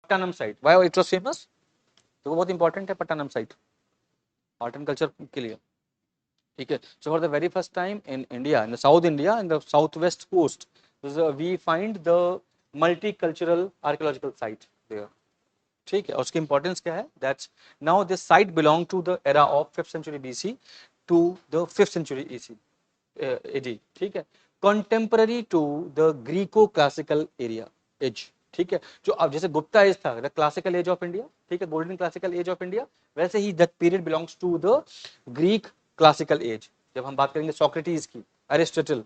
पट्टानम site, why it was famous, तो वो बहुत इंपॉर्टेंट है Pattanam site art and culture के लिए, ठीक है। So for the very first time in India, in the south India, in the south west coast, we find the multi cultural archaeological site there, ठीक है। और उसकी इंपॉर्टेंस क्या है, that's now this site belong to the era of 5th century BC to the 5th century CE AD, ठीक है। Contemporary to the Greco classical area age, ठीक है। जो अब जैसे गुप्ता एज था the classical age of India, ठीक है, golden classical age of India, वैसे ही that period belongs to the Greek classical age. जब हम बात करेंगे सोक्रेटिस की, एरिस्टोटल,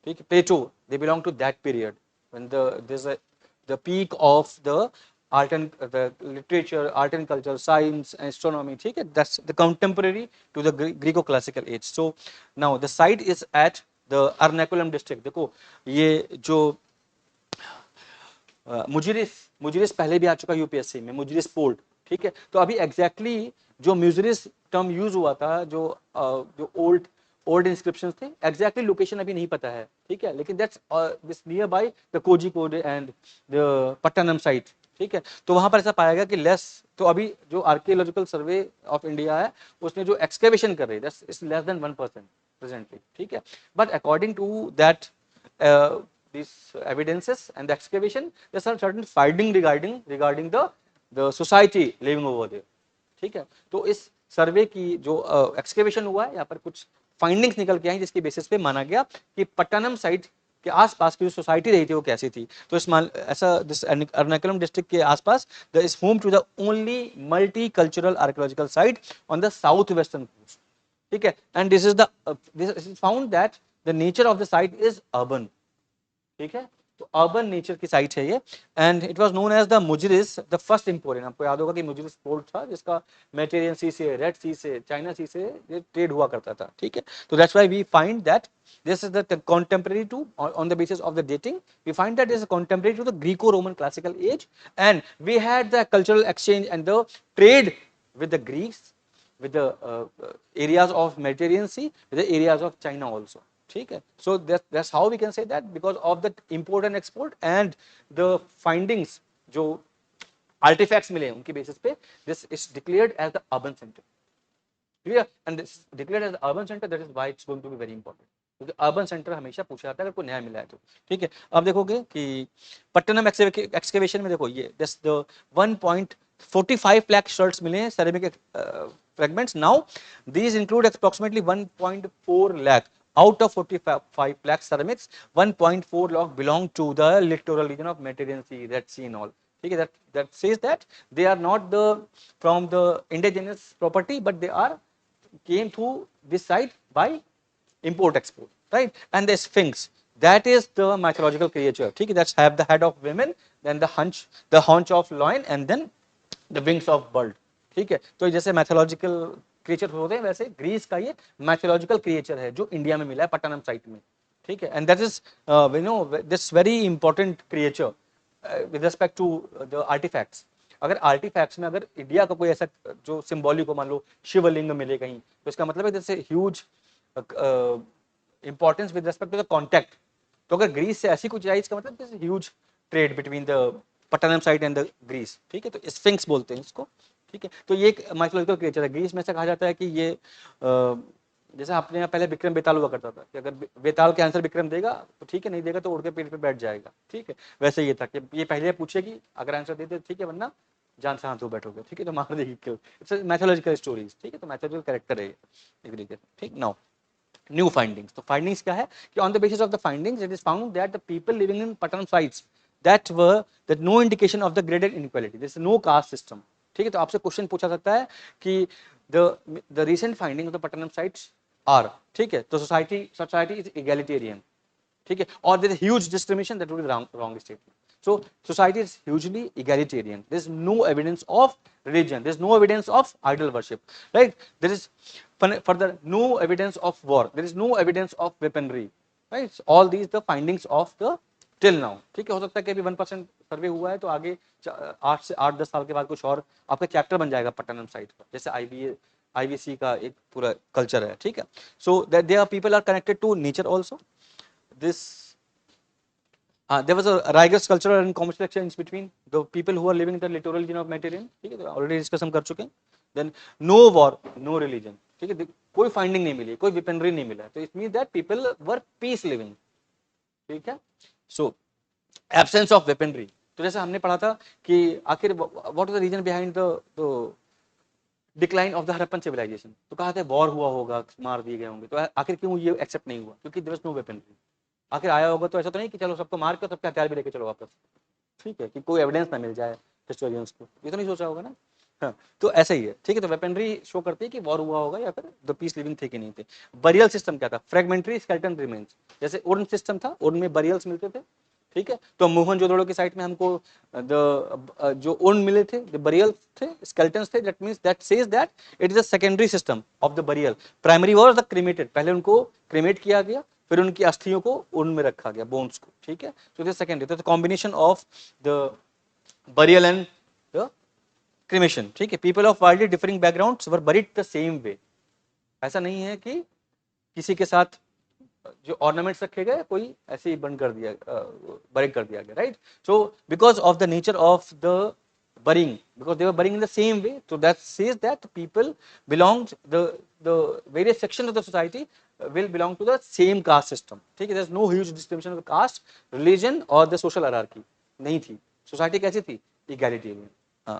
ठीक है, Plato, they belong to that period when the peak of the art and the literature, art and culture, science, astronomy, ठीक है, that's the contemporary to the Greco-classical age. So now the site is at the Ernakulam district. देखो ये जो मुजरिस, मुजरिस पहले भी आ चुका UPSC में, मुजरिस port, ठीक है। तो अभी एग्जैक्टली जो मुजरिस टर्म यूज हुआ था, जो ओल्ड ओल्ड इंस्क्रिप्शन थे, एग्जैक्टली लोकेशन अभी नहीं पता है, ठीक है, लेकिन that's this near by the Kozhikode and the Pattanam site, ठीक है। तो वहां पर ऐसा पाया गया कि लेस, तो अभी जो आर्कियोलॉजिकल सर्वे ऑफ इंडिया है उसने जो एक्सकेवेशन कर रही है इट्स लेस देन 1% प्रेजेंटली, ठीक है। But according to that these evidences and the excavation, there are certain finding regarding the society living over there, ठीक है। तो इस सर्वे की जो एक्सकेवेशन हुआ है, यहाँ पर कुछ फाइंडिंग्स निकल के आई जिसके बेसिस पे माना गया कि पट्टानम साइट के आसपास की जो सोसाइटी रही थी वो कैसी थी। तो इस ऐसा दिस एर्नाकुलम डिस्ट्रिक्ट के आसपास the is home to the only multi cultural archaeological site on the south western coast, ठीक है। And this is found that the nature of the site is urban, ठीक है। तो अर्बन नेचर की site है ये, and it was known as the Muziris the first emporium. आपको याद होगा कि मुजरिस पोर्ट था जिसका मेडिटेरियन सी से, रेड सी से, चाइना सी से ये ट्रेड हुआ करता था, ठीक है। तो that's why we find that this is the contemporary to on the basis of the dating we find that is contemporary to the Greco-Roman classical age, and we had the cultural exchange and the trade with the Greeks, with the areas of Mediterranean Sea, with the areas of China also, ठीक है। So that's how we can say that because of the import and export and the findings जो artifacts मिले उनके basis पे this is declared as the urban centre, clear, and this declared as urban centre, that is why it's going to be very important, क्योंकि urban centre हमेशा पूछा जाता है अगर कोई नया मिला है तो, ठीक है। अब देखोगे कि पट्टनम एक्सकेवेशन में देखो ये दिस द 1.45 लाख शर्ट्स मिले हैं ceramic fragments. Now these include approximately 1.4 lakh out of 45 lakh ceramics. 1.4 lakh belong to the littoral region of Mediterranean Sea, Red Sea and all, okay, that says that they are not the from the indigenous property, but they are came through this site by import export, right? And the sphinx, that is the mythological creature, okay, that's have the head of women, then the haunch of lion, and then the wings of bird, ठीक है। तो जैसे mythological creature होते हैं वैसे Greece का ये mythological creature है जो इंडिया में मिला है पट्टानम साइट में, ठीक है। And that is we know this very important creature with respect to the artifacts. अगर आर्टिफैक्ट्स में अगर इंडिया का कोई ऐसा जो सिंबॉलिक हो, मान लो शिवलिंग मिले कहीं, तो इसका मतलब है जैसे huge importance with respect to the contact. तो अगर ग्रीस से ऐसी कुछ आई इसका मतलब this huge trade between the Pattanam site and the Greece, ठीक है। तो स्फिंक्स बोलते हैं इसको, ठीक है। तो ये एक माइथोलॉजिकल क्रिएचर है। ग्रीस में से कहा जाता है कि ये जैसे अपने यहाँ पहले विक्रम बेताल हुआ करता था कि अगर बेताल के आंसर विक्रम देगा तो ठीक है, नहीं देगा तो उड़ के पेड़ पे बैठ जाएगा, ठीक है। वैसे ये था कि ये पहले पूछेगी, अगर आंसर देते ठीक है, वरना जान से हाथ धो बैठोगे, ठीक है, तो मार देगी किल। इट्स मैथोलॉजिकल स्टोरीज, ठीक है। तो मैथोलॉजिकल कैरेक्टर है एक तरीके से, ठीक। नाउ new findings, तो findings क्या है कि on the basis of the findings it is found that the people living in Pattanam sites that no indication of the graded inequality, there is no caste system, ठीक है। तो आपसे question पूछा सकता है कि the recent findings of the Pattanam sites are, ठीक है, तो society is egalitarian, ठीक है, और there is huge discrimination, that would be wrong statement. So society is hugely egalitarian, there is no evidence of religion, there is no evidence of idol worship, right? There is further no evidence of war, there is no evidence of weaponry, right? So all these the findings of the till now, ठीक है। हो सकता है कि अभी 1% सर्वे हुआ है तो आगे 8 से 10 साल के बाद कुछ और आपका चैप्टर बन जाएगा पट्टानम साइट पर, जैसे IVC का एक पूरा कल्चर है, ठीक है। So that their people are connected to nature also, this there was a rigorous cultural and commercial exchange between the people who are living in the littoral region of Mediterranean, ठीक है, तो already discuss हम कर चुके हैं. Then no war, no religion, ठीक है, कोई फाइंडिंग नहीं मिली, कोई weaponry नहीं मिला, तो it means that people were peace living, ठीक है. सो एब्सेंस ऑफ वेपनरी, तो जैसे हमने पढ़ा था कि आखिर what is the reason behind the decline of the Harappan civilisation, तो कहा था वॉर हुआ होगा, मार दिए गए होंगे, तो आखिर क्यों ये एक्सेप्ट नहीं हुआ? क्योंकि देयर वाज नो वेपनरी. आखिर आया होगा तो ऐसा तो नहीं कि चलो सबको मार के सबके हथियार भी लेके चलो वापस, ठीक है, कि कोई एविडेंस ना मिल जाए हिस्टोरियंस को, ये तो नहीं सोचा होगा ना. हाँ, तो ऐसा ही है, ठीक है. तो वेपनरी शो करती है कि वॉर हुआ होगा या फिर द पीस लिविंग थे कि नहीं थे. बरियल सिस्टम क्या था? फ्रेगमेंटरी स्केलेटन रिमेन्स, जैसे उर्न सिस्टम था, उर्न में बरियल्स मिलते थे, ठीक है. तो मोहनजोदड़ो की साइट में हमको जो उर्न मिले थे, द बरियल थे, स्केलेटन्स थे, that means that says that it is a secondary system of the burial. Primary was the cremated, पहले उनको क्रीमेट किया गया, फिर उनकी अस्थियों को उर्न में रखा गया, बोन्स को, ठीक है. तो दिस सेकेंडरी, तो combination of the burial and the cremation, ठीक है. People of widely differing backgrounds were buried the same way. ऐसा नहीं है कि किसी के साथ जो ऑर्नामेंट्स रखे गए कोई ऐसे ही बंद कर दिया, बरिंग कर दिया गया, right. So because of the nature of the burying, because they were burying in the same way, so that says that people belonged, the various sections of the society will belong to the same caste system, ठीक है. there is no huge distinction of the caste, religion or the social hierarchy नहीं थी. Society कैसी थी? egalitarian. हाँ.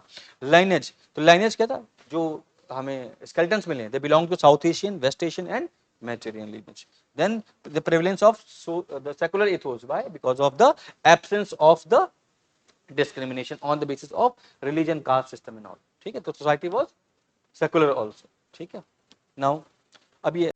lineage, तो lineage क्या था? जो हमें skeletons मिले, they belong to South Asian, West Asian and Mediterranean lineage. Then the prevalence of the secular ethos, why? Because of the absence of the discrimination on the basis of religion, caste system and all, ठीक है. तो society was secular also, ठीक है. now अब ये